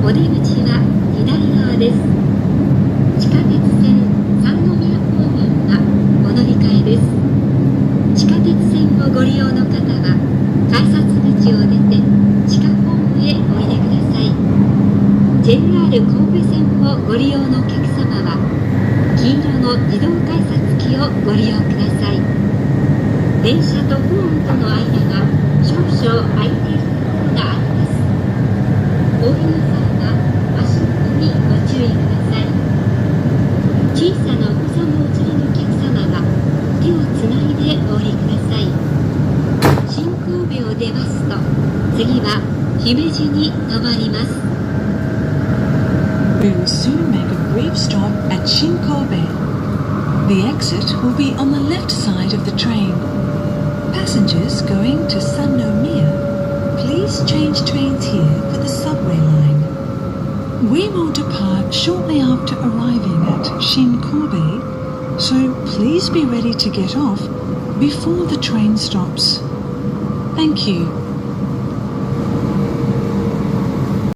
お出口は左側です。地下鉄線三宮方面はお乗り換えです。地下鉄線をご利用の方は改札口を出て地下ホームへおいでください。 JR 神戸線をご利用のお客様は黄色の自動改札機をご利用ください。電車とホームとの間が少々空いているところがあります。お降りの際は足元にご注意ください。小さなお子さんのお連れのお客様は手をつないでお降りください。新神戸を出ますと次は姫路に停まります。 We will soon make a brief stop at Shinkobe. The exit will be on the left side of the train. Passengers going to Sannomiya, please change trains here for the subway line. We will depart shortly after arriving at Shinkobe, so please be ready to get off before the train stops. Thank you.